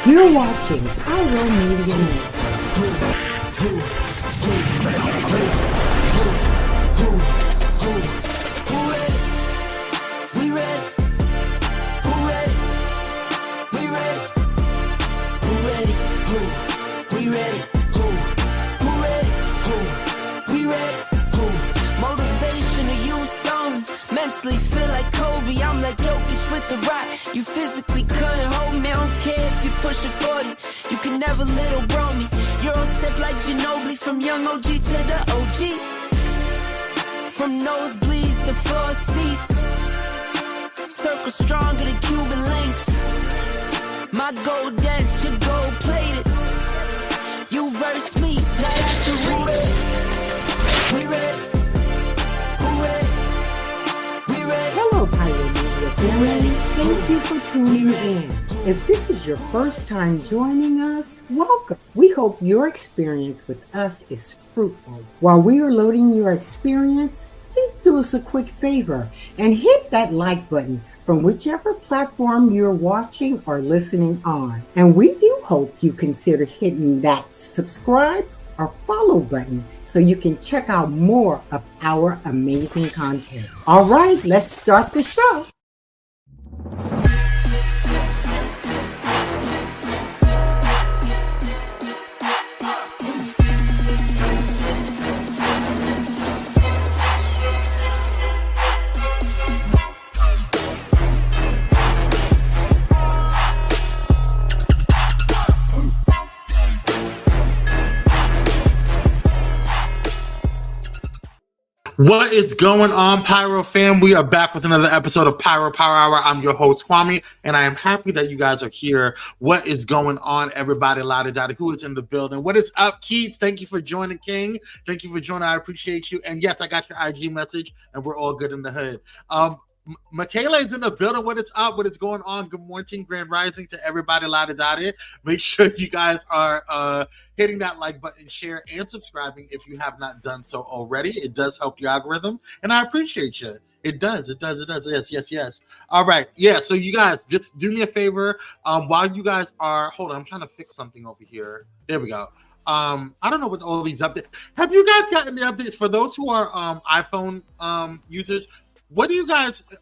You're watching Pyro Media Network. Feel like Kobe, I'm like Jokic with the rock. You physically couldn't hold me, I don't care if you pushing 40. You can never little bro me. Euro step like Ginobili, from young OG to the OG. From nosebleeds to floor seats. Circle stronger than Cuban links. My gold dance, your gold plated. You verse me, now that's a read. We ready. Hello, Pyro Media family. Thank you for tuning in. If this is your first time joining us, welcome. We hope your experience with us is fruitful. While we are loading your experience, please do us a quick favor and hit that like button from whichever platform you're watching or listening on. And we do hope you consider hitting that subscribe or follow button so you can check out more of our amazing content. All right, let's start the show. What is going on, Pyro fam? We are back with another episode of Pyro Power Hour. I'm your host, Kwame, and I am happy that you guys are here. What is going on, everybody? Lada who is in the building? What is up, Keats? Thank you for joining, King. Thank you for joining. I appreciate you. And yes, I got your IG message, and we're all good in the hood. Michaela is in the building. What is up? What is going on? Good morning, Grand Rising to everybody. Lada. Make sure you guys are hitting that like button, share, and subscribing if you have not done so already. It does help the algorithm, and I appreciate you. It does. Yes. All right. Yeah, so you guys, just do me a favor. While you guys are... Hold on, I'm trying to fix something over here. There we go. I don't know what all these updates... Have you guys gotten the updates? For those who are iPhone users,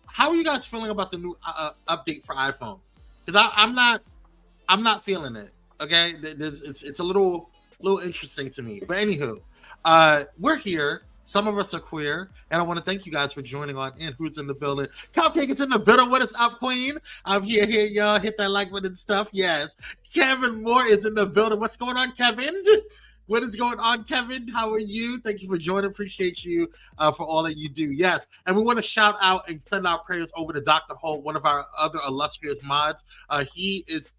how are you guys feeling about the new update for iPhone? Because I'm not feeling it. Okay, it's a little interesting to me. But anywho, we're here. Some of us are queer, and I want to thank you guys for joining on in. Who's in the building? Cupcake is in the building. What is up, Queen? I'm here, y'all. Hit that like button and stuff. Yes. Kevin Moore is in the building. What's going on, Kevin? What is going on, Kevin? How are you? Thank you for joining. Appreciate you for all that you do. Yes. And we want to shout out and send our prayers over to Dr. Holt, one of our other illustrious mods. He is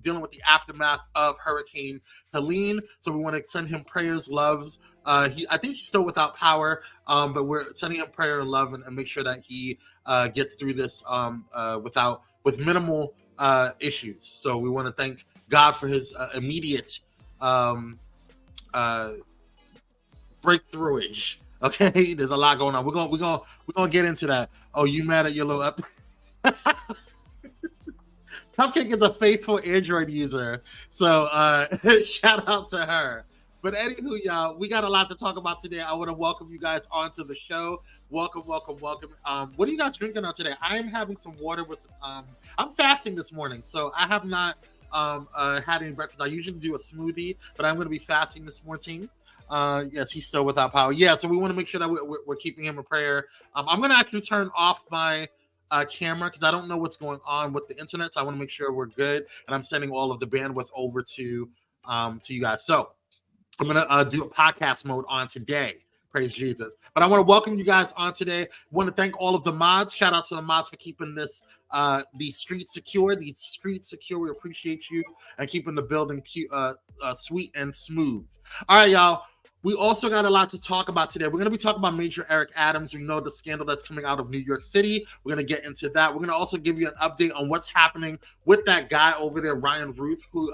dealing with the aftermath of Hurricane Helene. So we want to send him prayers, loves. I think he's still without power, but we're sending him prayer and love and make sure that he gets through this with minimal issues. So we want to thank God for his immediate breakthrough-ish. Okay, there's a lot going on. We're gonna get into that. Oh, you mad at your little up? Cupcake is a faithful Android user, so shout out to her. But anywho, y'all, we got a lot to talk about today. I want to welcome you guys onto the show. Welcome. What are you guys drinking on today? I am having some water with. I'm fasting this morning, so I have not had any breakfast. I usually do a smoothie, but I'm going to be fasting this morning. Yes, he's still without power. Yeah, so we want to make sure that we're keeping him in prayer. I'm going to actually turn off my camera because I don't know what's going on with the internet, so I want to make sure we're good, and I'm sending all of the bandwidth over to you guys. So I'm going to do a podcast mode on today. Praise Jesus. But I want to welcome you guys on today. I want to thank all of the mods. Shout out to the mods for keeping these streets secure. We appreciate you and keeping the building sweet and smooth. All right, y'all. We also got a lot to talk about today. We're going to be talking about Major Eric Adams. We know the scandal that's coming out of New York City. We're going to get into that. We're going to also give you an update on what's happening with that guy over there, Ryan Routh, who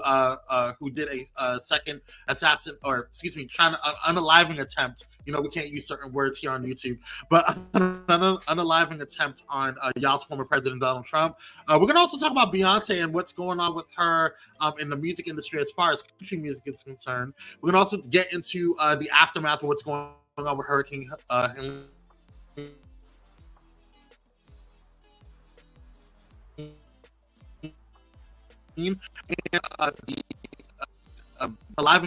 did a second assassin, or excuse me, trying to unaliving attempt. You know, we can't use certain words here on YouTube, but unaliving attempt on y'all's former president, Donald Trump. We're going to also talk about Beyonce and what's going on with her in the music industry as far as country music is concerned. We're going to also get into the aftermath of what's going on with Hurricane Helene. And the live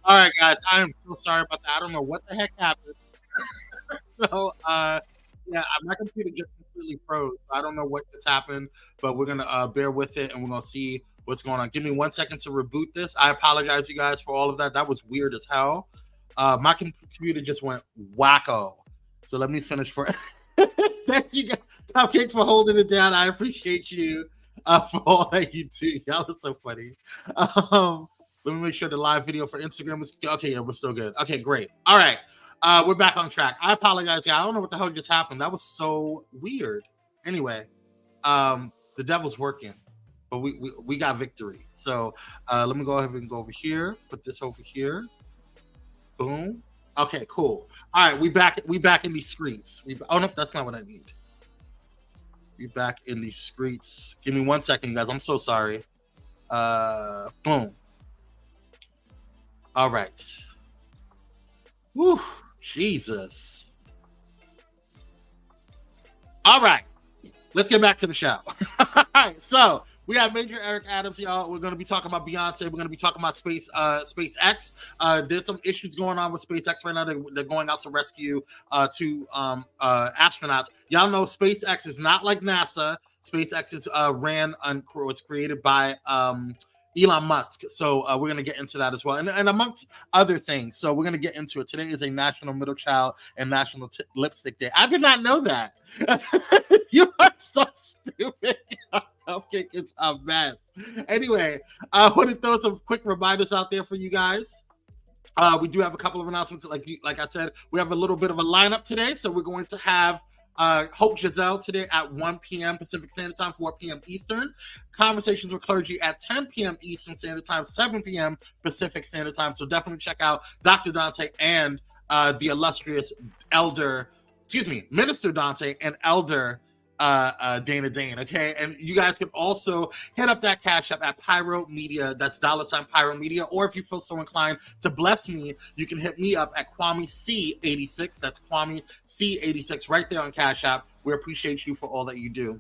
All right, guys, I am so sorry about that. I don't know what the heck happened. So, yeah, my computer just completely froze. I don't know what just happened, but we're gonna bear with it and we're gonna see what's going on. Give me 1 second to reboot this. I apologize, you guys, for all of that. That was weird as hell. My computer just went wacko. So let me finish for. Thank you, guys, Cupcake, for holding it down. I appreciate you for all that you do. Y'all are so funny. Let me make sure the live video for Instagram is okay. Yeah, we're still good. Okay, great. All right. We're back on track. I apologize. I don't know what the hell just happened. That was so weird. Anyway, the devil's working, but we got victory. So let me go ahead and go over here. Put this over here. Boom. Okay, cool. All right, we back in these streets. Oh no, that's not what I need. We back in these streets. Give me 1 second, guys. I'm so sorry. Boom. All right. Whew, Jesus. All right. Let's get back to the show. All right, so we have Major Eric Adams, y'all. We're going to be talking about Beyonce. We're going to be talking about SpaceX. There's some issues going on with SpaceX right now. They're going out to rescue two astronauts. Y'all know SpaceX is not like NASA. SpaceX is was created by Elon Musk. So we're going to get into that as well. And amongst other things. So we're going to get into it. Today is a National Middle Child and National Lipstick Day. I did not know that. You are so stupid. Cupcake is a mess. Anyway, I want to throw some quick reminders out there for you guys. We do have a couple of announcements. Like I said, we have a little bit of a lineup today. So we're going to have Hope Giselle today at 1 p.m. Pacific Standard Time, 4 p.m. Eastern. Conversations with Clergy at 10 p.m. Eastern Standard Time, 7 p.m. Pacific Standard Time. So definitely check out Dr. Dante and the illustrious Minister Dante and Elder Dana Dane, okay? And you guys can also hit up that Cash App at Pyro Media. That's $ Pyro Media. Or if you feel so inclined to bless me, you can hit me up at Kwame C86. That's Kwame C86 right there on Cash App. We appreciate you for all that you do.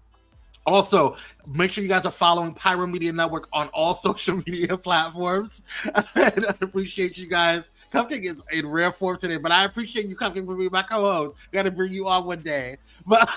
Also, make sure you guys are following Pyro Media Network on all social media platforms. I appreciate you guys. Cupcake is in rare form today, but I appreciate you coming for me, my co-host. Got to bring you on one day. But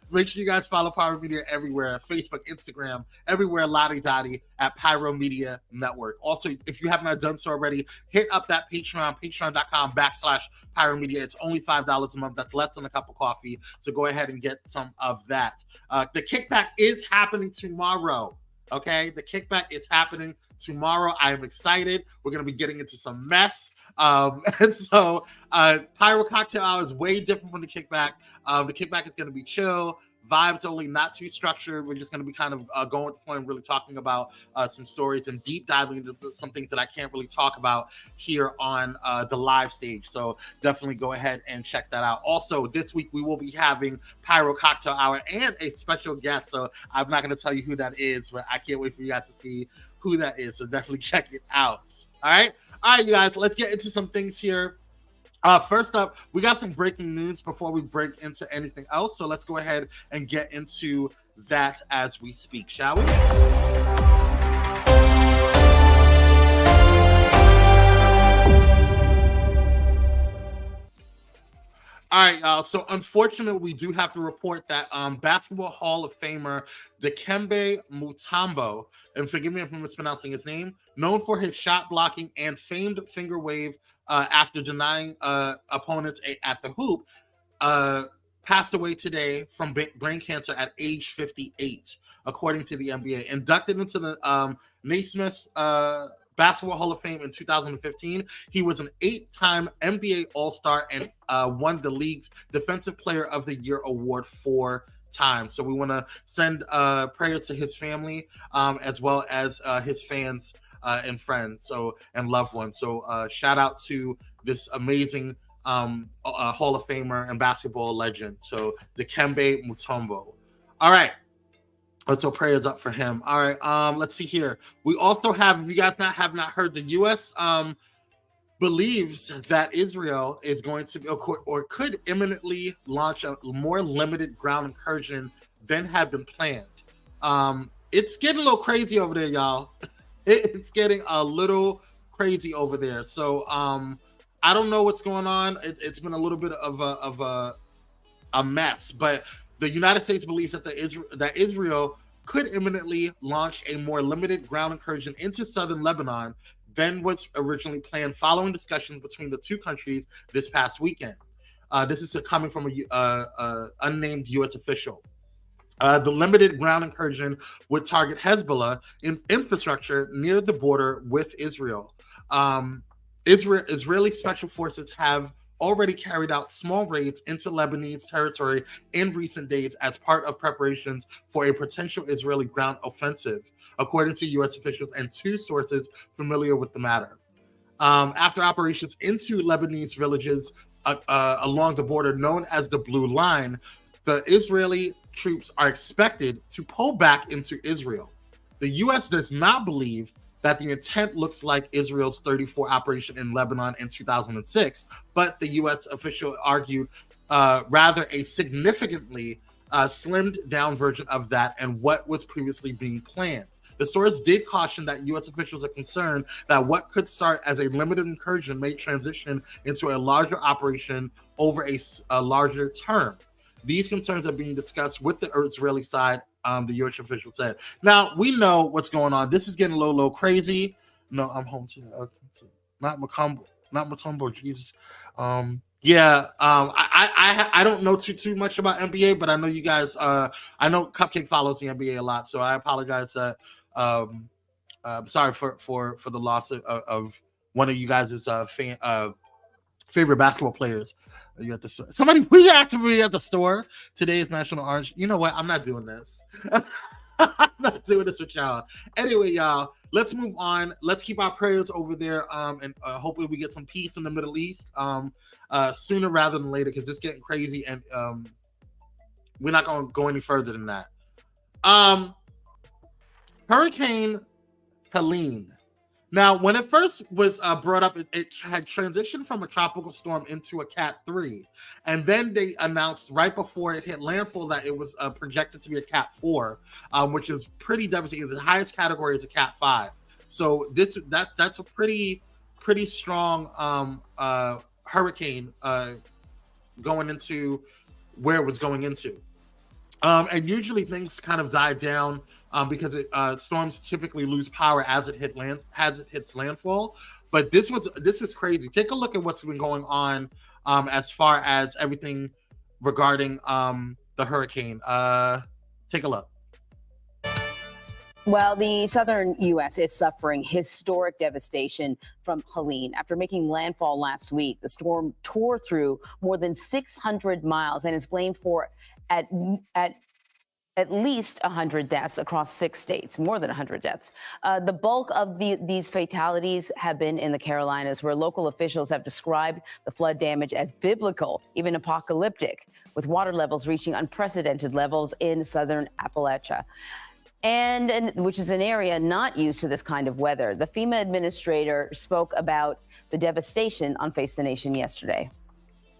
make sure you guys follow Pyro Media everywhere. Facebook, Instagram, everywhere, lottie-dottie at Pyro Media Network. Also, if you have not done so already, hit up that Patreon, patreon.com/Pyro Media. It's only $5 a month. That's less than a cup of coffee. So go ahead and get some of that. The kickback is happening tomorrow. Okay, the kickback is happening tomorrow. I am excited. We're going to be getting into some mess. And so Pyro Cocktail Hour is way different from the kickback. The kickback is going to be chill. Vibes only, not too structured. We're just going to be kind of going to the point and really talking about some stories and deep diving into some things that I can't really talk about here on the live stage. So definitely go ahead and check that out. Also, this week we will be having Pyro Cocktail Hour and a special guest. So I'm not going to tell you who that is, but I can't wait for you guys to see who that is. So definitely check it out. All right, you guys, let's get into some things here. First up, we got some breaking news before we break into anything else. So let's go ahead and get into that as we speak, shall we? All right, y'all. So unfortunately, we do have to report that Basketball Hall of Famer Dikembe Mutombo, and forgive me if I'm mispronouncing his name, known for his shot blocking and famed finger wave after denying opponents at the hoop, passed away today from brain cancer at age 58, according to the NBA. Inducted into the Naismith Basketball Hall of Fame in 2015. He was an 8-time NBA All-Star and won the league's Defensive Player of the Year award 4 times. So we want to send prayers to his family as well as his fans and friends and loved ones. So shout out to this amazing Hall of Famer and basketball legend. So Dikembe Mutombo. All right. So prayers up for him. All right. Let's see here. We also have, if you guys have not heard, the U.S. Believes that Israel is going to or could imminently launch a more limited ground incursion than had been planned. It's getting a little crazy over there, y'all. It's getting a little crazy over there. So I don't know what's going on. It's been a little bit of a mess, but the United States believes that Israel could imminently launch a more limited ground incursion into southern Lebanon than was originally planned, following discussions between the two countries this past weekend. This is coming from a unnamed U.S. official. The limited ground incursion would target Hezbollah infrastructure near the border with Israel. Israeli special forces have already carried out small raids into Lebanese territory in recent days as part of preparations for a potential Israeli ground offensive, according to U.S. officials and two sources familiar with the matter. After operations into Lebanese villages along the border known as the Blue Line, the Israeli troops are expected to pull back into Israel. The U.S. does not believe that the intent looks like Israel's 34 operation in Lebanon in 2006, but the U.S. official argued rather a significantly slimmed down version of that and what was previously being planned. The source did caution that U.S. officials are concerned that what could start as a limited incursion may transition into a larger operation over a larger term. These concerns are being discussed with the Israeli side the U.S. official said. Now, we know what's going on. This is getting a little crazy. No, I'm home to not Matumbo, Jesus. I don't know too much about NBA, but I know you guys. I know Cupcake follows the NBA a lot, so I apologize that. Sorry for the loss of one of you guys' favorite basketball players. You at the store. Somebody we had to be at the store. Today is National Orange. You know what? I'm not doing this. I'm not doing this with y'all. Anyway, y'all, let's move on. Let's keep our prayers over there. And hopefully we get some peace in the Middle East sooner rather than later, because it's getting crazy, and we're not going to go any further than that. Hurricane Helene. Now, when it first was brought up, it had transitioned from a tropical storm into a Cat 3. And then they announced right before it hit landfall that it was projected to be a Cat 4, which is pretty devastating. The highest category is a Cat 5. So that's a pretty strong hurricane going into where it was going into. And usually things kind of die down because storms typically lose power as it hits landfall. But this was crazy. Take a look at what's been going on as far as everything regarding the hurricane. Take a look. Well, the southern U.S. is suffering historic devastation from Helene. After making landfall last week, the storm tore through more than 600 miles and is blamed for at least 100 deaths across 6 states, more than 100 deaths. The bulk of these fatalities have been in the Carolinas, where local officials have described the flood damage as biblical, even apocalyptic, with water levels reaching unprecedented levels in southern Appalachia, and which is an area not used to this kind of weather. The FEMA administrator spoke about the devastation on Face the Nation yesterday.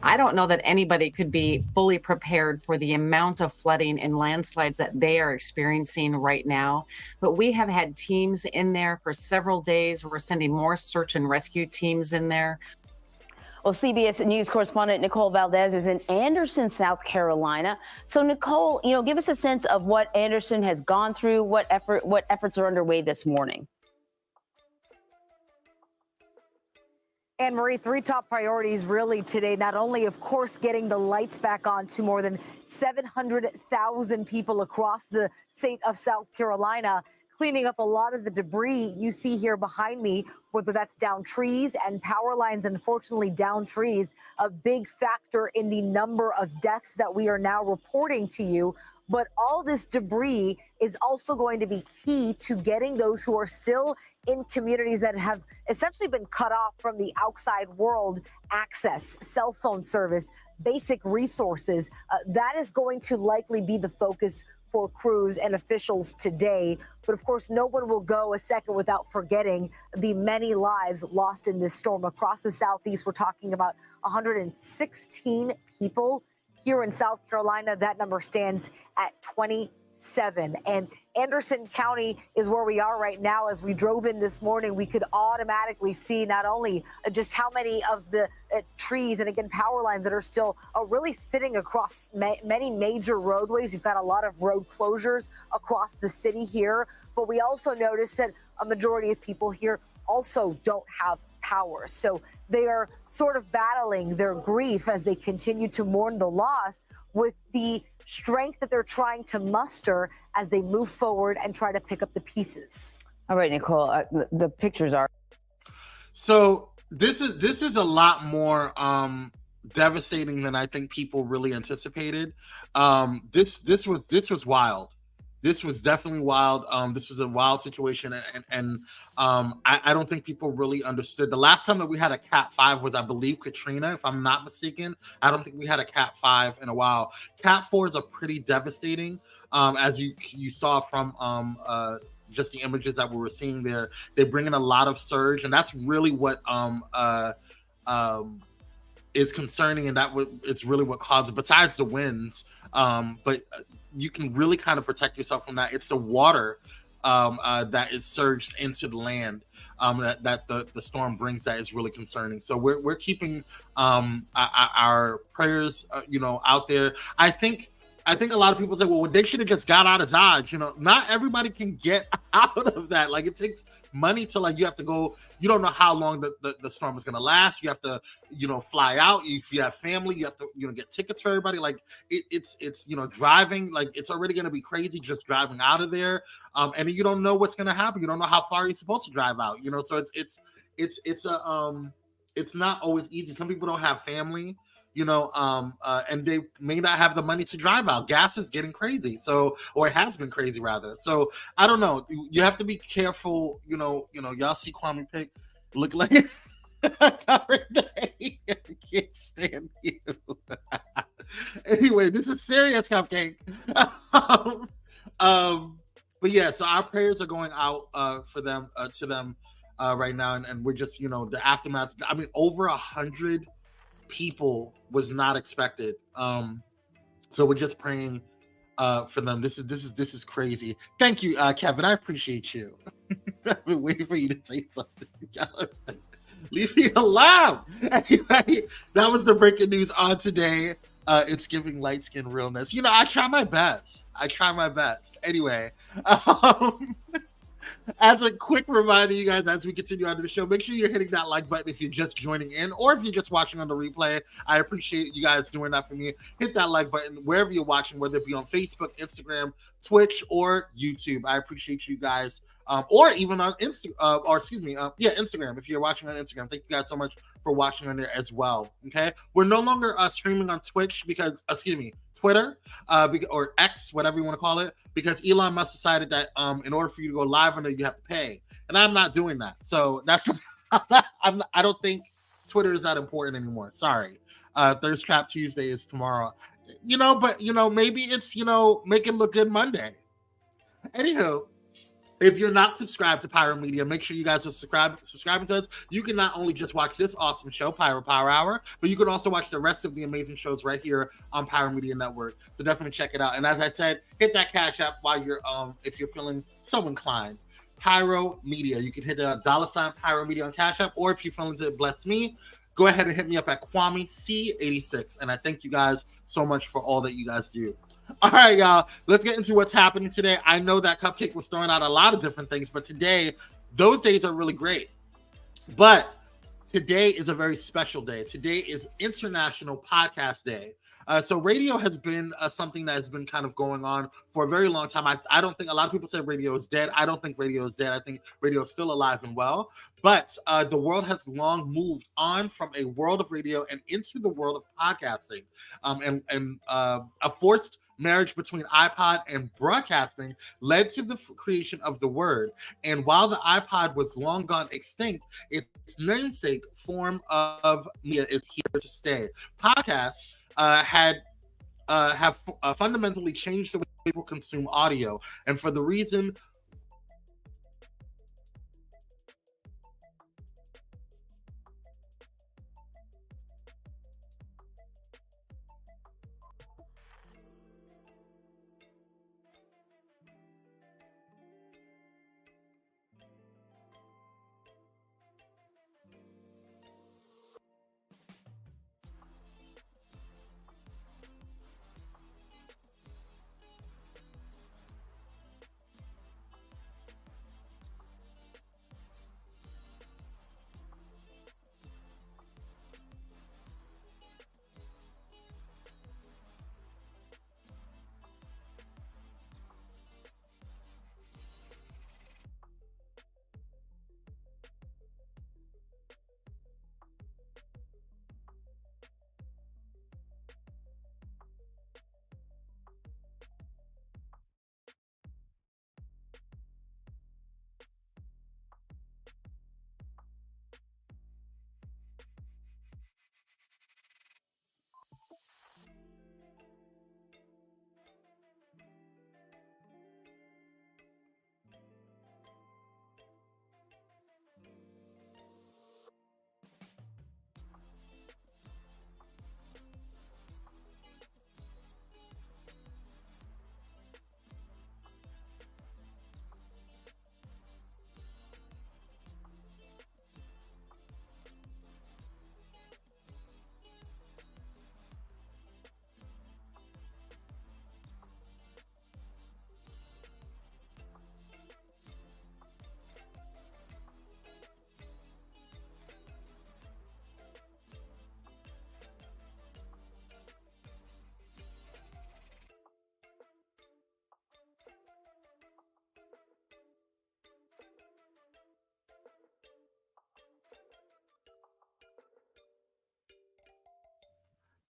I don't know that anybody could be fully prepared for the amount of flooding and landslides that they are experiencing right now. But we have had teams in there for several days. We're sending more search and rescue teams in there. Well, CBS News correspondent Nicole Valdez is in Anderson, South Carolina. So, Nicole, give us a sense of what Anderson has gone through, what efforts are underway this morning. And Marie, 3 top priorities really today. Not only, of course, getting the lights back on to more than 700,000 people across the state of South Carolina, cleaning up a lot of the debris you see here behind me, whether that's down trees and power lines. Unfortunately, down trees, a big factor in the number of deaths that we are now reporting to you. But all this debris is also going to be key to getting those who are still in communities that have essentially been cut off from the outside world access, cell phone service, basic resources. That is going to likely be the focus for crews and officials today. But of course, no one will go a second without forgetting the many lives lost in this storm across the Southeast. We're talking about 116 people. Here in South Carolina, that number stands at 27. And Anderson County is where we are right now. As we drove in this morning, we could automatically see not only just how many of the trees and, again, power lines that are still really sitting across many major roadways. You've got a lot of road closures across the city here. But we also noticed that a majority of people here also don't have power. So they are sort of battling their grief as they continue to mourn the loss with the strength that they're trying to muster as they move forward and try to pick up the pieces. All right, Nicole, the pictures are. So this is a lot more devastating than I think people really anticipated. This was wild. This was definitely wild. This was a wild situation, and I don't think people really understood. The last time that we had a Cat 5 was, I believe, Katrina, if I'm not mistaken. I don't think we had a Cat 5 in a while. Cat 4s are pretty devastating, as you saw from just the images that we were seeing there. They bring in a lot of surge, and that's really what is concerning, and it's really what causes, besides the winds. But you can really kind of protect yourself from that. It's the water that is surged into the land that the storm brings that is really concerning. So we're keeping our prayers, out there. I think I think a lot of people say, well, they should have just got out of Dodge. You know, not everybody can get out of that. Like, it takes money to, like, you have to go. You don't know how long the storm is going to last. You have to, you know, fly out. If you have family, you have to, you know, get tickets for everybody. Like, it's you know, driving. Like, it's already going to be crazy just driving out of there. And you don't know what's going to happen. You don't know how far you're supposed to drive out. You know, so it's not always easy. Some people don't have family, you know, and they may not have the money to drive out. Gas is getting crazy, so, or it has been crazy rather. So I don't know. You have to be careful. You know. Y'all see Kwame Pick look like I can't stand you. Anyway, this is serious, Cupcake. But yeah, so our prayers are going out for them, to them right now, and we're just, you know, the aftermath. I mean, over 100 people was not expected. So we're just praying for them. This is crazy. Thank you, Kevin. I appreciate you. I've been waiting for you to say something. Leave me alone. Anyway, that was the breaking news on today. It's giving light skin realness. You know, I try my best. Anyway, as a quick reminder, you guys, as we continue on to the show, make sure you're hitting that like button if you're just joining in, or if you're just watching on the replay. I appreciate you guys doing that for me. Hit that like button wherever you're watching, whether it be on Facebook, Instagram, Twitch, or YouTube. I appreciate you guys. Or even on Instagram. If you're watching on Instagram, thank you guys so much for watching on there as well. Okay, we're no longer streaming on Twitch because, Twitter, or X, whatever you want to call it, because Elon Musk decided that in order for you to go live on there, you have to pay, and I'm not doing that. So that's I don't think Twitter is that important anymore. Sorry. Thirst Trap Tuesday is tomorrow. You know, but you know, maybe it's, you know, make it look good Monday. Anywho, if you're not subscribed to Pyro Media, make sure you guys are subscribing to us. You can not only just watch this awesome show, Pyro Power Hour, but you can also watch the rest of the amazing shows right here on Pyro Media Network. So definitely check it out. And as I said, hit that Cash App while you're, if you're feeling so inclined. Pyro Media. You can hit the $ Pyro Media on Cash App, or if you're feeling to bless me, go ahead and hit me up at Kwame C86. And I thank you guys so much for all that you guys do. All right, y'all, let's get into what's happening today. I know that Cupcake was throwing out a lot of different things, but today, those days are really great. But today is a very special day. Today is International Podcast Day. So radio has been something that has been kind of going on for a very long time. I don't think, a lot of people say radio is dead. I don't think radio is dead. I think radio is still alive and well. But the world has long moved on from a world of radio and into the world of podcasting. And a forced marriage between iPod and broadcasting led to the creation of the word. And while the iPod was long gone extinct, its namesake form of media is here to stay. Podcasts have fundamentally changed the way people consume audio, and for the reason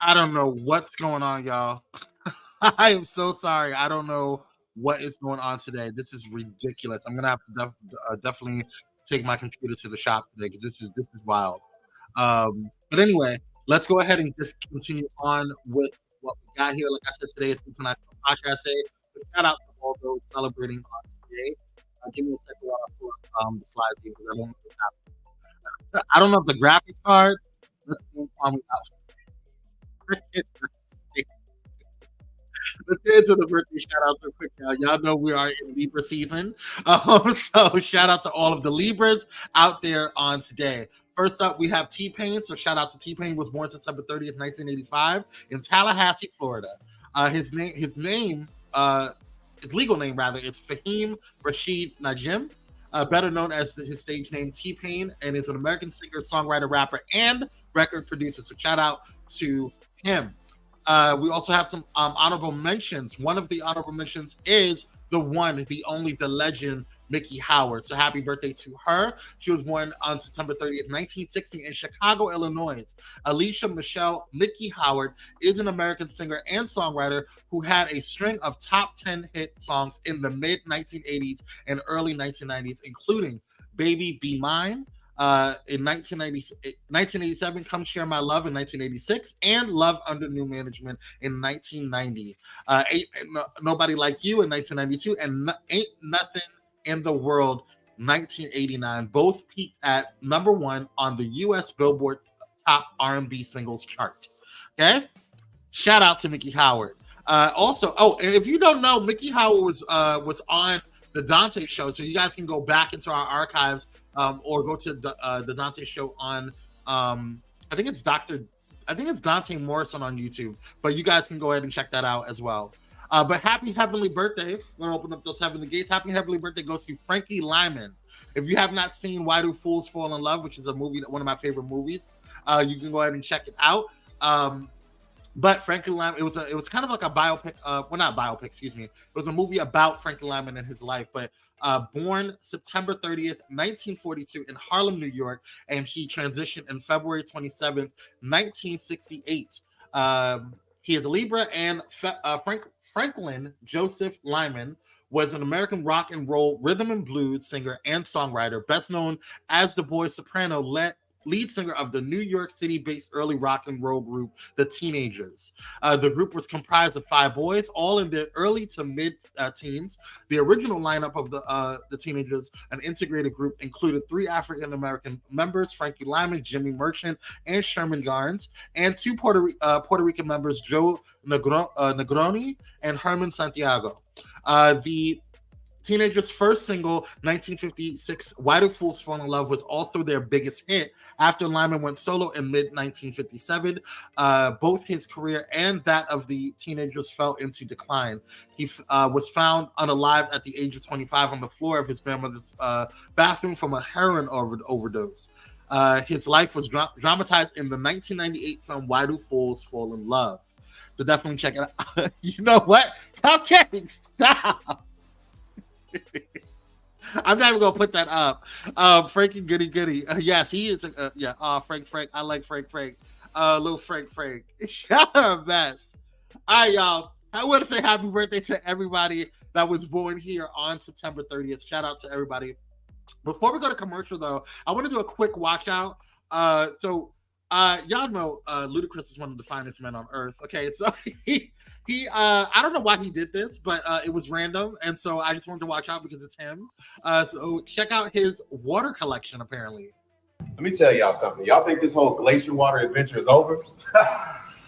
I don't know what's going on, y'all. I am so sorry. I don't know what is going on today. This is ridiculous. I'm gonna have to definitely take my computer to the shop today because this is wild. But anyway, let's go ahead and just continue on with what we got here. Like I said, today is International Podcast Day. So shout out to all those celebrating on today. Give me a second while I pull up the slides here because I don't know what's happening. I don't know if the graphics card. Let's see on Let's get into the birthday shout out real quick now. Y'all know we are in Libra season. So shout out to all of the Libras out there on today. First up, we have T-Pain. So shout out to T-Pain, was born September 30th, 1985 in Tallahassee, Florida. His legal name rather, is Fahim Rashid Najim, better known as his stage name T-Pain, and is an American singer, songwriter, rapper, and record producer. So shout out to him. We also have some honorable mentions. One of the honorable mentions is the one, the only, the legend, Mickey Howard. So happy birthday to her. She was born on September 30th, 1960 in Chicago, Illinois. Alicia Michelle Mickey Howard is an American singer and songwriter who had a string of top 10 hit songs in the mid-1980s and early 1990s, including Baby Be Mine, in 1987, Come Share My Love in 1986, and Love Under New Management in 1990. Nobody Like You in 1992, and Ain't Nothing in the World 1989. Both peaked at number 1 on the U.S. Billboard Top R&B Singles chart. Okay? Shout out to Mickey Howard. Also, and if you don't know, Mickey Howard was on the Dante Show, so you guys can go back into our archives or go to the Dante Show on I think it's Dante Morrison on YouTube, but you guys can go ahead and check that out as well. But happy heavenly birthday. We're gonna open up those heavenly gates. Happy heavenly birthday goes to Frankie Lyman. If you have not seen Why Do Fools Fall in Love, which is a movie, one of my favorite movies, you can go ahead and check it out. But Frankie Lyman, it was kind of like a biopic. Not biopic, excuse me. It was a movie about Frankie Lyman and his life. But born September 30th, 1942 in Harlem, New York, and he transitioned in February 27th, 1968. He is a Libra, and Franklin Joseph Lyman was an American rock and roll rhythm and blues singer and songwriter, best known as the boy soprano lead singer of the New York City-based early rock and roll group, The Teenagers. The group was comprised of 5 boys, all in their early to mid-teens. The original lineup of the Teenagers, an integrated group, included 3 African-American members, Frankie Lyman, Jimmy Merchant, and Sherman Garnes, and 2 Puerto Rican members, Joe Negroni and Herman Santiago. The Teenagers' first single, 1956, Why Do Fools Fall in Love, was also their biggest hit after Lyman went solo in mid-1957. Both his career and that of the Teenagers fell into decline. He was found unalive at the age of 25 on the floor of his grandmother's bathroom from a heroin overdose. His life was dramatized in the 1998 film Why Do Fools Fall in Love. So definitely check it out. You know what? Okay, stop. I'm not even gonna put that up. Frankie Goody. Yes, he is. Frank. I like Frank. Little Frank. Shut up, mess. All right, y'all. I want to say happy birthday to everybody that was born here on September 30th. Shout out to everybody. Before we go to commercial, though, I want to do a quick watch out. Y'all know Ludacris is one of the finest men on earth. Okay, so he I don't know why he did this, but it was random, and so I just wanted to watch out because it's him. So check out his water collection, apparently. Let me tell y'all something. Y'all think this whole glacier water adventure is over?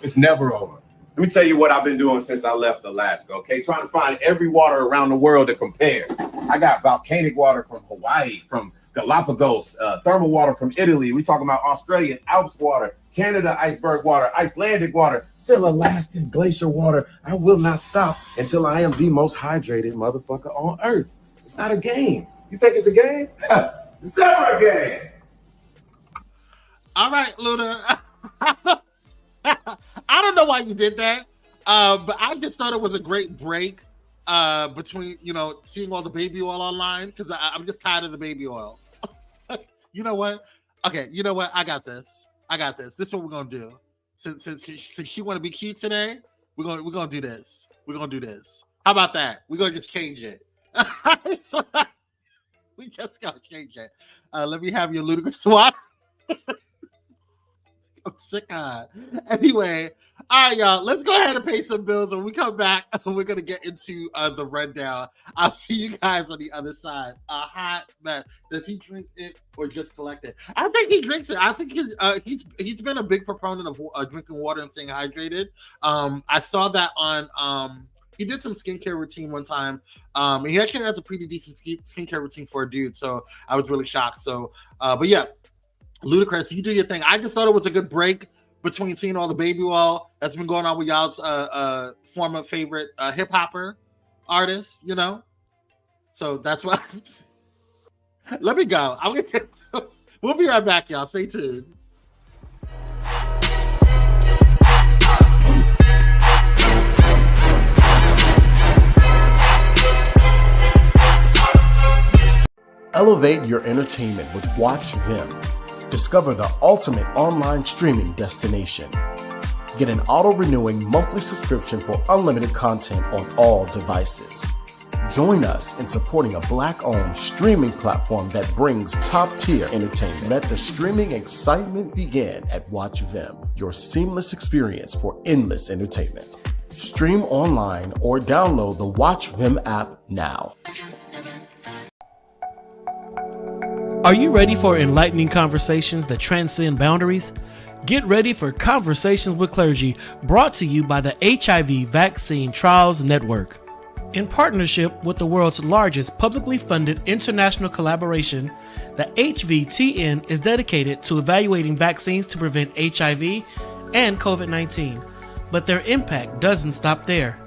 It's never over. Let me tell you what I've been doing since I left Alaska, okay? Trying to find every water around the world to compare. I got volcanic water from Hawaii, from Galapagos, thermal water from Italy. We talking about Australian Alps water, Canada iceberg water, Icelandic water, still Alaskan glacier water. I will not stop until I am the most hydrated motherfucker on earth. It's not a game. You think it's a game? It's never a game. All right, Luda. I don't know why you did that, but I just thought it was a great break between, seeing all the baby oil online, because I'm just tired of the baby oil. You know what? Okay, you know what? I got this. This is what we're going to do. since she want to be cute today, we're gonna do this. We're gonna do this. How about that? We're gonna just change it. So, we just gotta change it. Let me have your ludicrous one. I'm sick of it. Anyway, all right, y'all. Let's go ahead and pay some bills. When we come back, we're gonna get into the rundown. I'll see you guys on the other side. A hot mess. Does he drink it or just collect it? I think he drinks it. I think he's been a big proponent of drinking water and staying hydrated. I saw that on he did some skincare routine one time. And he actually has a pretty decent skincare routine for a dude. So I was really shocked. So, but yeah. Ludacris, you do your thing. I just thought it was a good break between seeing all the baby oil that's been going on with y'all's former favorite hip hopper artist, you know. So that's why. Let me go. We'll be right back, y'all. Stay tuned. Elevate your entertainment with Watch Vim. Discover the ultimate online streaming destination. Get an auto-renewing monthly subscription for unlimited content on all devices. Join us in supporting a Black-owned streaming platform that brings top-tier entertainment. Let the streaming excitement begin at Watch Vim, your seamless experience for endless entertainment. Stream online or download the Watch Vim app now. Are you ready for enlightening conversations that transcend boundaries? Get ready for Conversations with Clergy, brought to you by the HIV Vaccine Trials Network. In partnership with the world's largest publicly funded international collaboration, the HVTN is dedicated to evaluating vaccines to prevent HIV and COVID-19. But their impact doesn't stop there.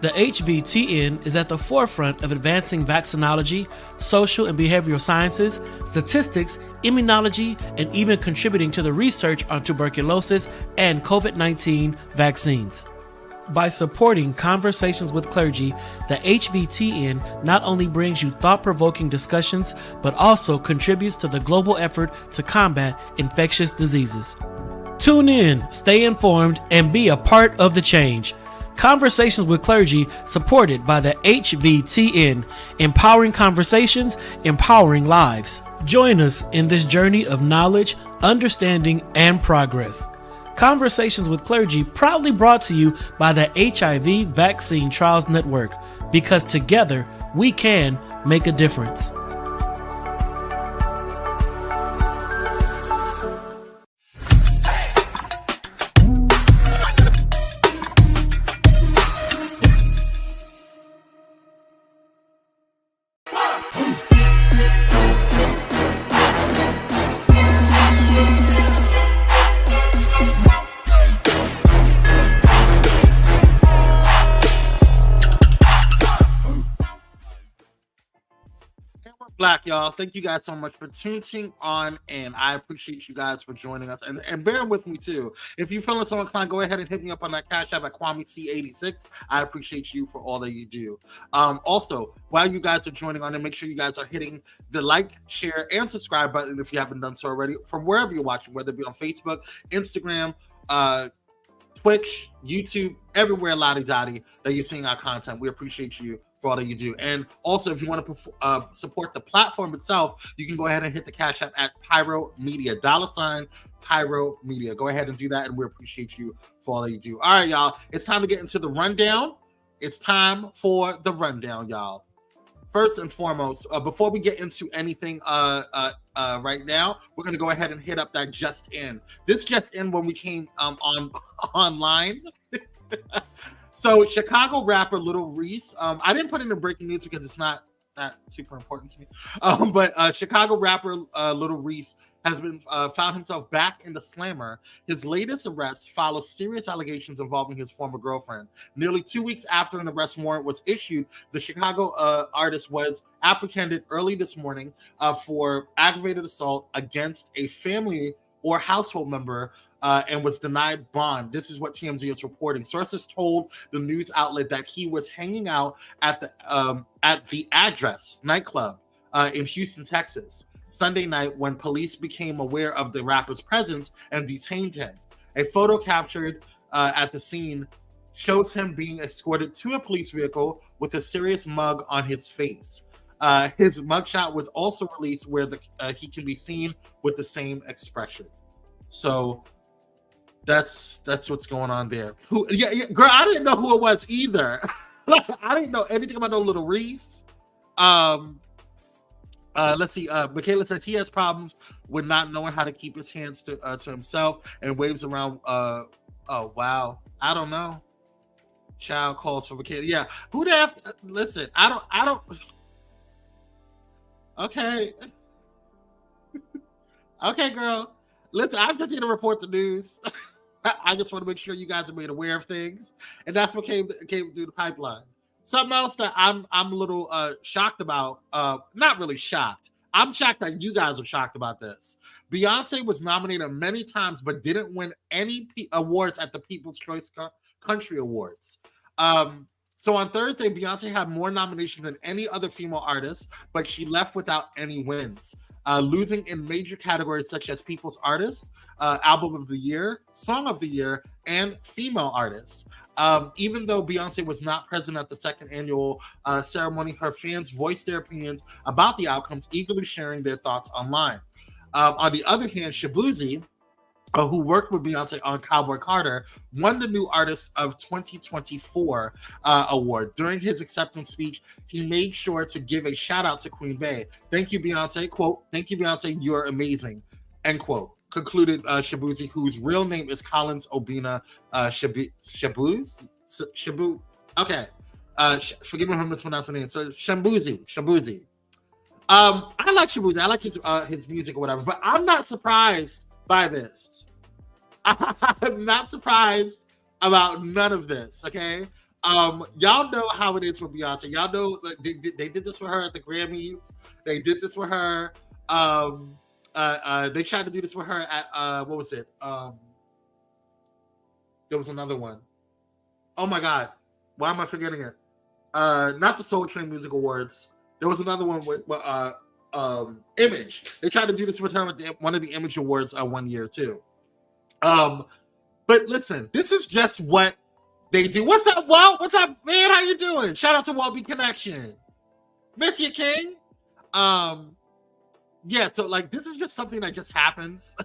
The HVTN is at the forefront of advancing vaccinology, social and behavioral sciences, statistics, immunology, and even contributing to the research on tuberculosis and COVID-19 vaccines. By supporting Conversations with Clergy, the HVTN not only brings you thought-provoking discussions, but also contributes to the global effort to combat infectious diseases. Tune in, stay informed, and be a part of the change. Conversations with Clergy, supported by the HVTN, empowering conversations, empowering lives. Join us in this journey of knowledge, understanding, and progress. Conversations with Clergy, proudly brought to you by the HIV Vaccine Trials Network, because together we can make a difference. Black, y'all. Thank you guys so much for tuning on, and I appreciate you guys for joining us. And bear with me too. If you're feeling so inclined, go ahead and hit me up on that Cash App at KwameC86. I appreciate you for all that you do. Also, while you guys are joining on, and make sure you guys are hitting the like, share, and subscribe button if you haven't done so already, from wherever you're watching, whether it be on Facebook, Instagram, Twitch, YouTube, everywhere, lottie-dottie, that you're seeing our content. We appreciate you for all that you do. And also, if you want to support the platform itself, you can go ahead and hit the Cash App at Pyro Media, $ Pyro Media. Go ahead and do that, and we appreciate you for all that you do. All right, y'all. It's time to get into the rundown. It's time for the rundown, y'all. First and foremost, before we get into anything right now, we're going to go ahead and hit up that just in. This just in when we came online. So Chicago rapper Lil Reese, I didn't put it in breaking news because it's not that super important to me. But Chicago rapper Lil Reese has been found himself back in the slammer. His latest arrest follows serious allegations involving his former girlfriend. Nearly 2 weeks after an arrest warrant was issued, the Chicago artist was apprehended early this morning for aggravated assault against a family or household member and was denied bond. This is what TMZ is reporting. Sources told the news outlet that he was hanging out at the Address nightclub in Houston, Texas, Sunday night when police became aware of the rapper's presence and detained him. A photo captured at the scene shows him being escorted to a police vehicle with a serious mug on his face. His mugshot was also released where he can be seen with the same expression. So that's what's going on there. Yeah, girl, I didn't know who it was either. I didn't know anything about no little Reese. Let's see. Michaela says he has problems with not knowing how to keep his hands to himself and waves around. Oh wow, I don't know. Child calls for Michaela. Yeah, who the F? Listen, I don't. Okay. Okay, girl. Listen, I'm just here to report the news. I just want to make sure you guys are made aware of things, and that's what came through the pipeline. Something else that I'm a little shocked about. Not really shocked. I'm shocked that you guys are shocked about this. Beyonce was nominated many times, but didn't win any awards at the People's Choice Country Awards. So on Thursday, Beyonce had more nominations than any other female artist, but she left without any wins, losing in major categories such as People's Artist, Album of the Year, Song of the Year, and Female Artist. Even though Beyonce was not present at the second annual ceremony, her fans voiced their opinions about the outcomes, eagerly sharing their thoughts online. On the other hand, Shabuzi, who worked with Beyonce on Cowboy Carter, won the New Artist of 2024 award. During his acceptance speech, he made sure to give a shout out to Queen Bey. Thank you, Beyonce. Quote, thank you, Beyonce. You're amazing. End quote. Concluded Shabuzi, whose real name is Collins Obina Shabu. Okay. Forgive me for mispronouncing the name. So Shabuzi. I like Shabuzi. I like his music or whatever, but I'm not surprised by this. I'm not surprised about none of this, okay? Y'all know how it is with Beyonce. Y'all know they did this with her at the Grammys. They did this with her. They tried to do this with her at what was it? There was another one. Oh my God. Why am I forgetting it? Not the Soul Train Music Awards. There was another one with Image. They tried to do this with her at one of the Image Awards 1 year too. But listen, this is just what they do. What's up, Walt? What's up, man? How you doing? Shout out to Walt B Connection. Miss you, King. Yeah, so like this is just something that just happens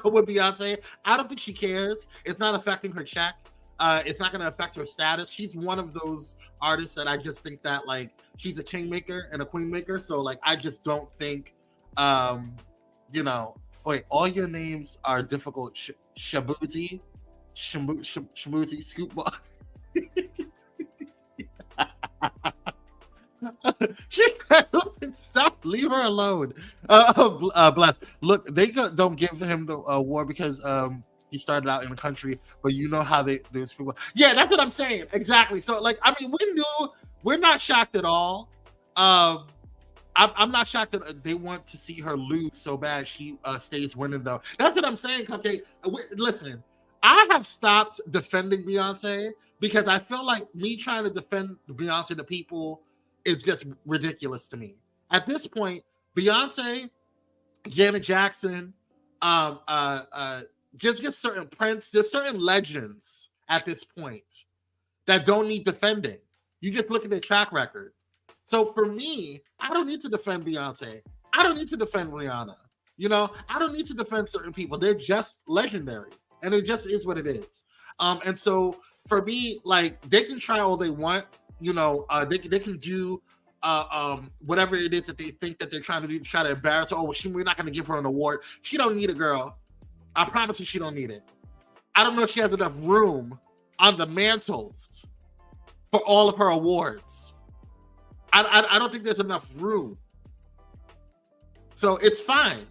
with Beyonce. I don't think she cares. It's not affecting her check. It's not going to affect her status. She's one of those artists that I just think that like she's a kingmaker and a queenmaker. So like I just don't think, wait, all your names are difficult. Shabuzi, Scoop Ball. She stop, leave her alone. Bless. Look, they don't give him the award because he started out in the country, but you know how there's people. Yeah, that's what I'm saying. Exactly. So like, I mean, we're not shocked at all. I'm not shocked that they want to see her lose so bad. She stays winning though. That's what I'm saying, Cupcake. Listen, I have stopped defending Beyonce because I feel like me trying to defend Beyonce to people is just ridiculous to me. At this point, Beyonce, Janet Jackson, just certain Prince, there's certain legends at this point that don't need defending. You just look at their track record. So for me, I don't need to defend Beyonce. I don't need to defend Rihanna. You know, I don't need to defend certain people. They're just legendary, and it just is what it is. And so for me, like they can try all they want. You know, they can do whatever it is that they think that they're trying to do to try to embarrass her. Oh, well, we're not going to give her an award. She don't need it, girl. I promise you she don't need it. I don't know if she has enough room on the mantles for all of her awards. I don't think there's enough room. So it's fine.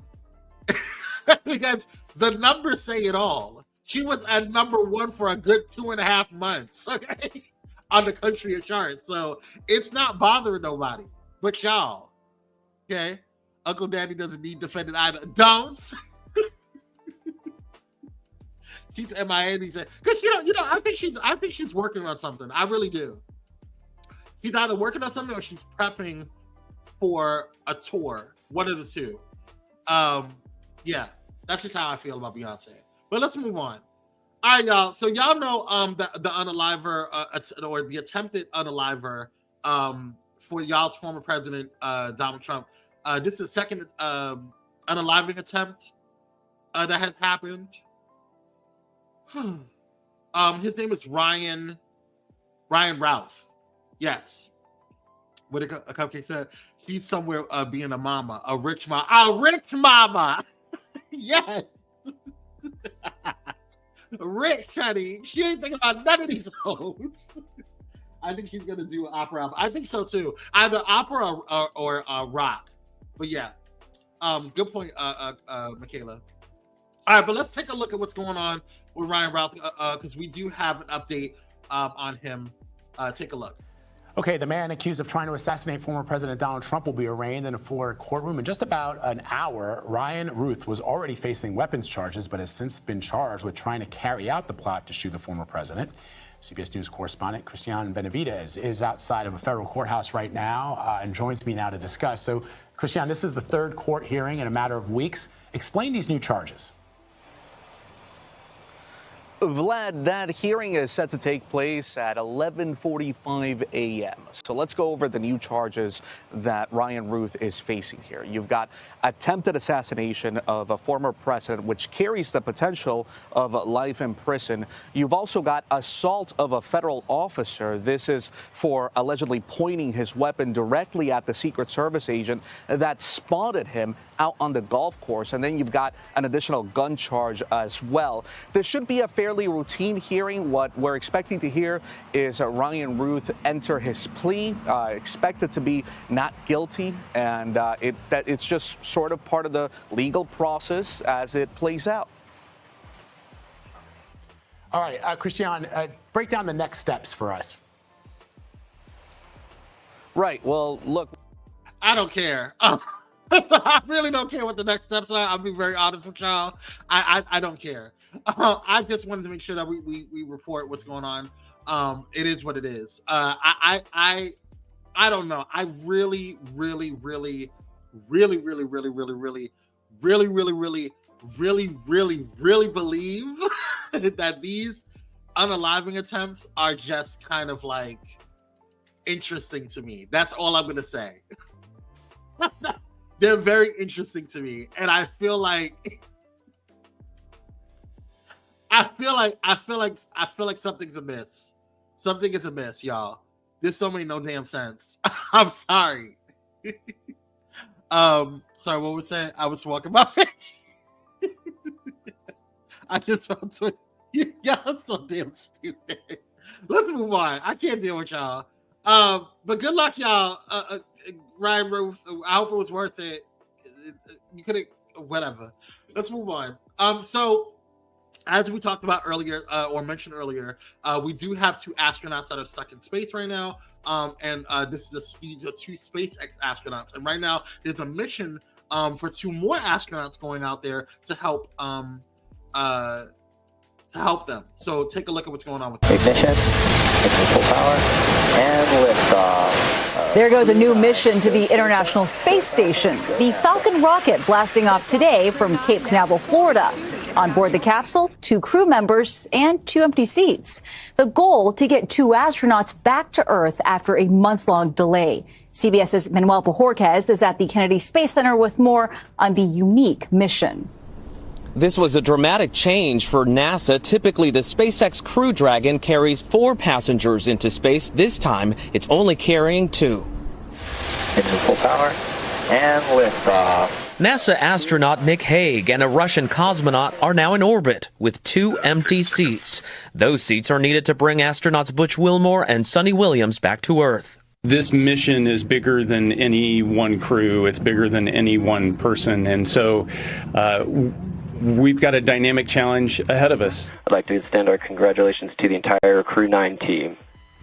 Because the numbers say it all. She was at number 1 for a good 2.5 months, okay? On the country chart. So it's not bothering nobody but y'all. Okay? Uncle Daddy doesn't need defended either. Don't. She's MIA. He said, because I think she's working on something. I really do. She's either working on something or she's prepping for a tour. One of the two. Yeah, that's just how I feel about Beyonce. But let's move on. All right, y'all. So y'all know the unaliver or the attempted unaliver for y'all's former president Donald Trump. This is the second unaliving attempt that has happened. His name is Ryan Routh. Yes. What a cupcake said. He's somewhere being a rich mama. Yes. Rich, honey. She ain't thinking about none of these hoes. I think she's gonna do an opera album. I think so too. Either opera or rock. But yeah, good point, Michaela. All right, but let's take a look at what's going on with Ryan Routh because we do have an update on him. Take a look. Okay, the man accused of trying to assassinate former President Donald Trump will be arraigned in a Florida courtroom in just about an hour. Ryan Routh was already facing weapons charges, but has since been charged with trying to carry out the plot to shoot the former president. CBS News correspondent Christian Benavidez is outside of a federal courthouse right now and joins me now to discuss. So, Christian, this is the third court hearing in a matter of weeks. Explain these new charges. Vlad, that hearing is set to take place at 11:45 a.m. So let's go over the new charges that Ryan Routh is facing here. You've got attempted assassination of a former president, which carries the potential of life in prison. You've also got assault of a federal officer. This is for allegedly pointing his weapon directly at the Secret Service agent that spotted him out on the golf course. And then you've got an additional gun charge as well. This should be a fairly routine hearing. What we're expecting to hear is Ryan Routh enter his plea, expected to be not guilty, and it's just sort of part of the legal process as it plays out. All right, Christian, break down the next steps for us. Right. Well, look, I don't care. I really don't care what the next steps are. I'll be very honest with y'all. I don't care. I just wanted to make sure that we report what's going on. It is what it is. I don't know. I really believe that these unaliving attempts are just kind of like interesting to me. That's all I'm gonna say. They're very interesting to me, and I feel like something's amiss. Something is amiss, y'all. This don't make no damn sense. I'm sorry. Sorry, what was that? I was walking my face. I just want to. Y'all so damn stupid. Let's move on. I can't deal with y'all. But good luck, y'all. Ryan Routh, I hope it was worth it. You could have, whatever. Let's move on. So as we talked about earlier, or mentioned earlier, we do have 2 astronauts that are stuck in space right now. And these are 2 SpaceX astronauts. And right now there's a mission for 2 more astronauts going out there to help them. So take a look at what's going on with that. Ignition, full power, and liftoff. There goes a new mission to the International Space Station. The Falcon rocket blasting off today from Cape Canaveral, Florida. On board the capsule, 2 crew members and 2 empty seats. The goal to get 2 astronauts back to Earth after a months-long delay. CBS's Manuel Bojorquez is at the Kennedy Space Center with more on the unique mission. This was a dramatic change for NASA. Typically, the SpaceX Crew Dragon carries 4 passengers into space. This time, it's only carrying 2. Engine full power and liftoff. NASA astronaut Nick Hague and a Russian cosmonaut are now in orbit with 2 empty seats. Those seats are needed to bring astronauts Butch Wilmore and Sonny Williams back to Earth. This mission is bigger than any one crew. It's bigger than any one person. And so we've got a dynamic challenge ahead of us. I'd like to extend our congratulations to the entire Crew 9 team.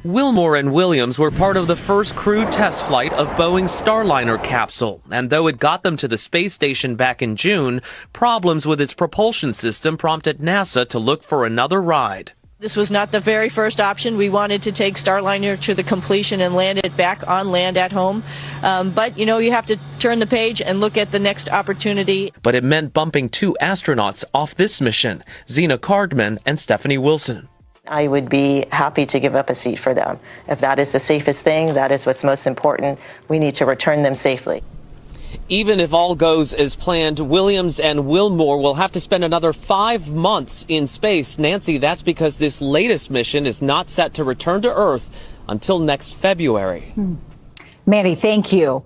Wilmore and Williams were part of the first crewed test flight of Boeing's Starliner capsule, and though it got them to the space station back in June, problems with its propulsion system prompted NASA to look for another ride. This was not the very first option. We wanted to take Starliner to the completion and land it back on land at home. But, you know, you have to turn the page and look at the next opportunity. But it meant bumping 2 astronauts off this mission, Zena Cardman and Stephanie Wilson. I would be happy to give up a seat for them. If that is the safest thing, that is what's most important. We need to return them safely. Even if all goes as planned, Williams and Wilmore will have to spend another 5 months in space. Nancy, that's because this latest mission is not set to return to Earth until next February. Manny, thank you.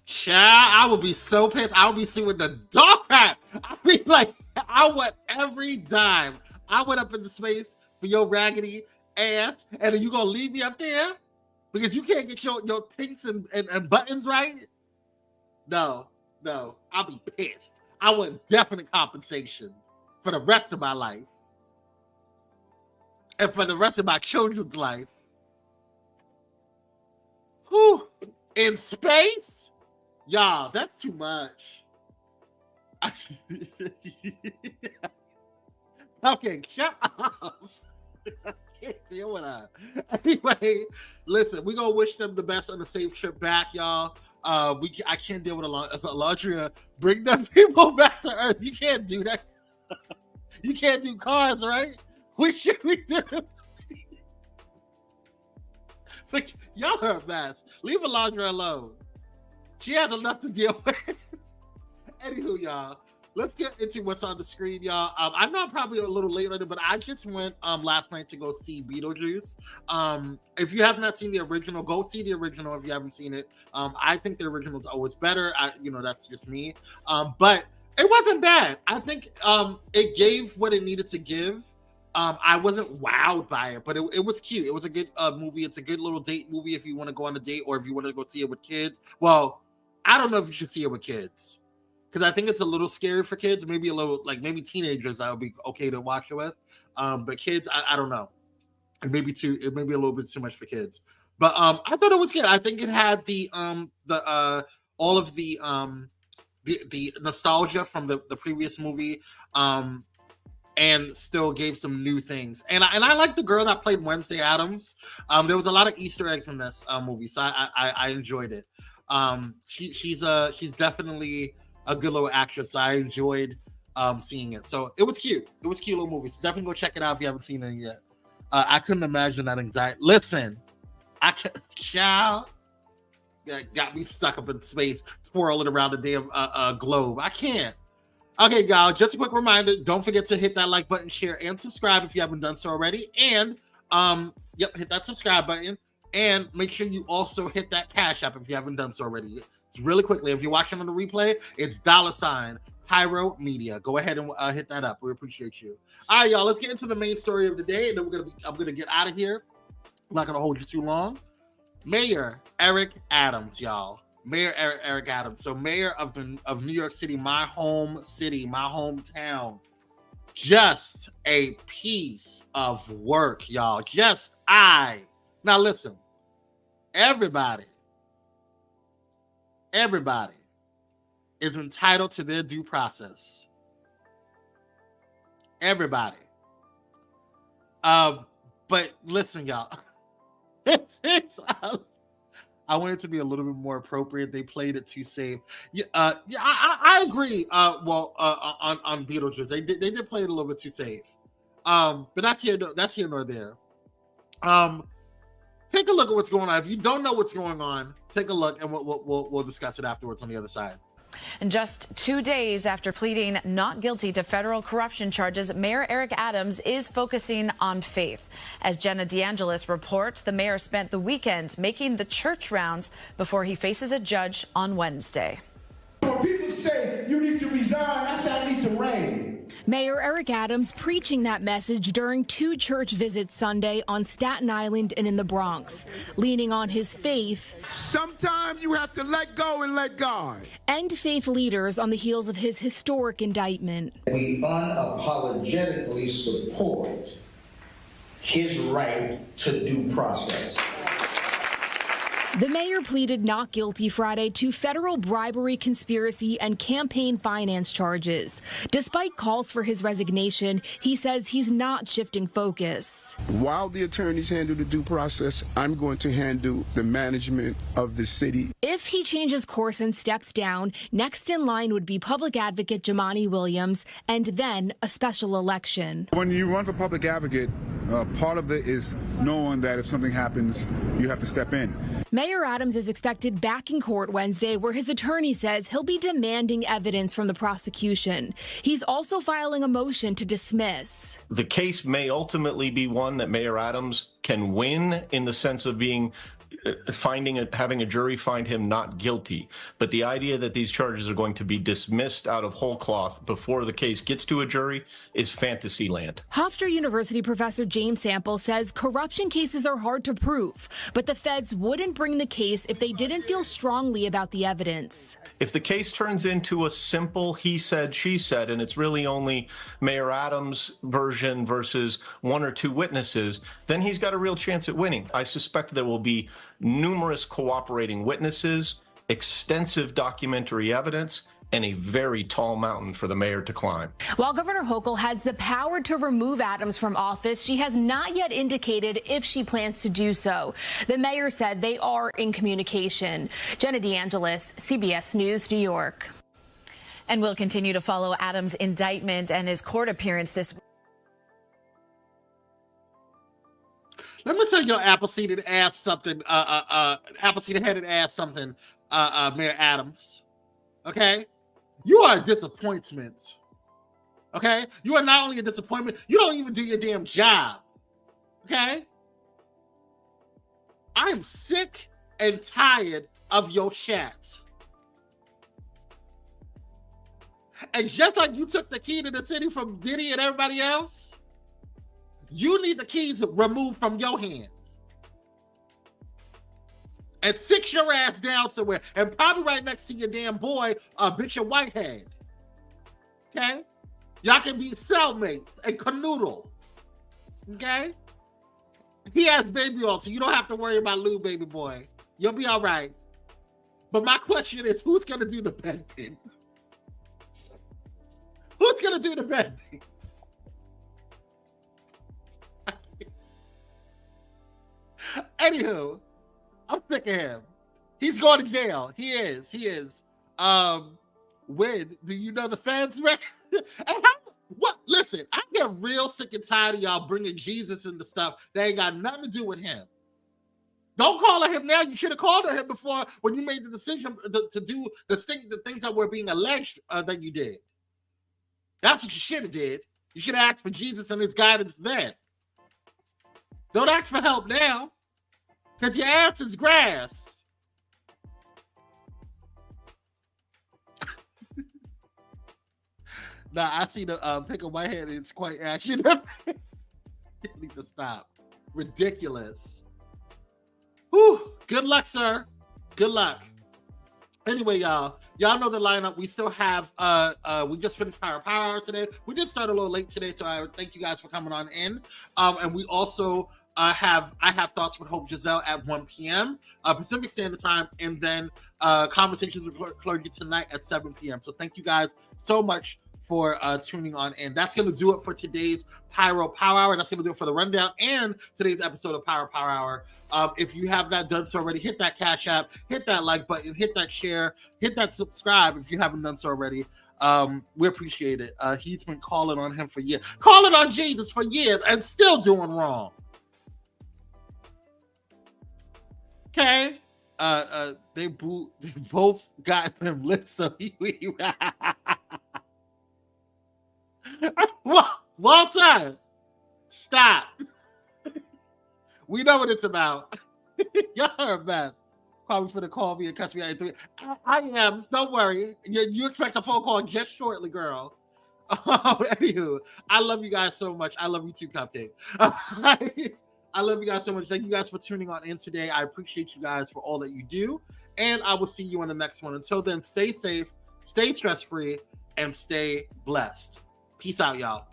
Child, I would be so pissed. I would be suing the dog crap. I mean, like, I want every dime. I went up into space for your raggedy ass, and then you gonna leave me up there because you can't get your tinks and buttons right? No, I'll be pissed. I want definite compensation for the rest of my life and for the rest of my children's life. Whew. In space? Y'all, that's too much. Okay, shut up. I can't deal with that. Anyway, listen, we're going to wish them the best on a safe trip back, y'all. I can't deal with Alondria. Bring them people back to Earth. You can't do that. You can't do cars, right? What should we do? Like, y'all are a mess. Leave Alondra alone. She has enough to deal with. Anywho, y'all, let's get into what's on the screen, y'all. I know I'm probably a little late on it, but I just went last night to go see Beetlejuice. If you have not seen the original, go see the original if you haven't seen it. I think the original is always better. That's just me. But it wasn't bad. I think it gave what it needed to give. I wasn't wowed by it, but it was cute. It was a good movie. It's a good little date movie if you want to go on a date or if you want to go see it with kids. Well, I don't know if you should see it with kids because I think it's a little scary for kids. Maybe a little, like maybe teenagers I would be okay to watch it with. But kids, I don't know. It may be a little bit too much for kids. But I thought it was good. I think it had all of the nostalgia from the previous movie. And still gave some new things. And I like the girl that played Wednesday Addams. There was a lot of Easter eggs in this movie, so I enjoyed it. She's definitely a good little actress. So I enjoyed seeing it. So it was cute. It was a cute little movie. So definitely go check it out if you haven't seen it yet. I couldn't imagine that anxiety. Listen, child got me stuck up in space, twirling around the damn globe. I can't. Okay, y'all, just a quick reminder, don't forget to hit that like button, share, and subscribe if you haven't done so already. And, hit that subscribe button. And make sure you also hit that Cash App if you haven't done so already. It's really quickly. If you're watching on the replay, it's $ Pyro Media. Go ahead and hit that up. We appreciate you. All right, y'all, let's get into the main story of the day. And then I'm going to get out of here. I'm not going to hold you too long. Mayor Eric Adams, y'all. Mayor Eric Adams. So mayor of New York City, my home city, my hometown. Just a piece of work, y'all. Now listen, everybody is entitled to their due process. Everybody. But listen, y'all. I want it to be a little bit more appropriate. They played it too safe. I agree. On Beetlejuice, they did play it a little bit too safe. But that's here nor there. Take a look at what's going on. If you don't know what's going on, take a look, and we'll discuss it afterwards on the other side. And just 2 days after pleading not guilty to federal corruption charges, Mayor Eric Adams is focusing on faith. As Jenna DeAngelis reports, the mayor spent the weekend making the church rounds before he faces a judge on Wednesday. When people say you need to resign, I say I need to reign. Mayor Eric Adams preaching that message during 2 church visits Sunday on Staten Island and in the Bronx, leaning on his faith. Sometimes you have to let go and let God. And faith leaders on the heels of his historic indictment. We unapologetically support his right to due process. The mayor pleaded not guilty Friday to federal bribery, conspiracy, and campaign finance charges. Despite calls for his resignation, he says he's not shifting focus. While the attorneys handle the due process, I'm going to handle the management of the city. If he changes course and steps down, next in line would be public advocate Jumaane Williams, and then a special election. When you run for public advocate, part of it is knowing that if something happens, you have to step in. Mayor Adams is expected back in court Wednesday, where his attorney says he'll be demanding evidence from the prosecution. He's also filing a motion to dismiss. The case may ultimately be one that Mayor Adams can win in the sense of having a jury find him not guilty. But the idea that these charges are going to be dismissed out of whole cloth before the case gets to a jury is fantasy land. Hofstra University professor James Sample says corruption cases are hard to prove, but the feds wouldn't bring the case if they didn't feel strongly about the evidence. If the case turns into a simple he said, she said, and it's really only Mayor Adams' version versus one or two witnesses, then he's got a real chance at winning. I suspect there will be numerous cooperating witnesses, extensive documentary evidence, and a very tall mountain for the mayor to climb. While Governor Hochul has the power to remove Adams from office, she has not yet indicated if she plans to do so. The mayor said they are in communication. Jenna DeAngelis, CBS News, New York. And we'll continue to follow Adams' indictment and his court appearance this week. Let me tell your apple-seeded ass something, apple-seeded headed ass something, Mayor Adams. Okay? You are a disappointment. Okay? You are not only a disappointment, you don't even do your damn job. Okay? I am sick and tired of your shat. And just like you took the key to the city from Diddy and everybody else, you need the keys removed from your hands. And sit your ass down somewhere. And probably right next to your damn boy, Bishop Whitehead. Okay? Y'all can be cellmates and canoodle. Okay? He has baby oil, so you don't have to worry about Lou, baby boy. You'll be all right. But my question is, who's going to do the bending? Who's going to do the bending? Anywho, I'm sick of him. He's going to jail. He is. When do you know the fans? What? Listen, I get real sick and tired of y'all bringing Jesus into stuff that ain't got nothing to do with him. Don't call on him now. You should have called on him before when you made the decision to do the things that were being alleged that you did. That's what you should have did. You should have asked for Jesus and his guidance then. Don't ask for help now, because your ass is grass. Nah, I see the pick of my head. It's quite action. You need to stop. Ridiculous. Whew. Good luck, sir. Good luck. Anyway, y'all know the lineup. We still have, we just finished Pyro Power Hour today. We did start a little late today, so I thank you guys for coming on in. And we also I have Thoughts with Hope Giselle at 1 p.m. Pacific Standard Time, and then Conversations with Clergy tonight at 7 p.m. So thank you guys so much for tuning on in. That's going to do it for today's Pyro Power Hour. That's going to do it for the rundown and today's episode of Pyro Power Hour. If you have not done so already, hit that Cash App, hit that like button, hit that share, hit that subscribe if you haven't done so already. We appreciate it. He's been calling on him for years. Calling on Jesus for years and still doing wrong. Okay? They both got them lit, so Walter, stop. We know what it's about. Y'all are a mess. Probably for the call me and cuss me out in 3. I am. Don't worry. You expect a phone call just shortly, girl. Anywho, I love you guys so much. I love you too, Cupcake. I love you guys so much. Thank you guys for tuning on in today. I appreciate you guys for all that you do. And I will see you on the next one. Until then, stay safe, stay stress-free, and stay blessed. Peace out, y'all.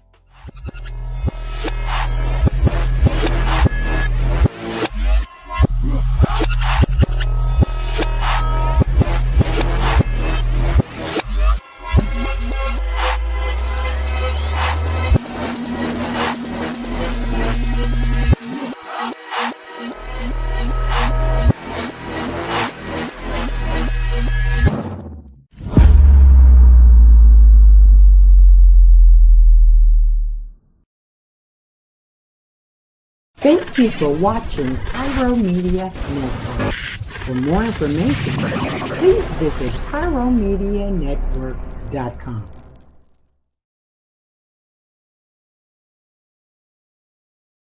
Thank you for watching Pyro Media Network. For more information, please visit pyromedianetwork.com.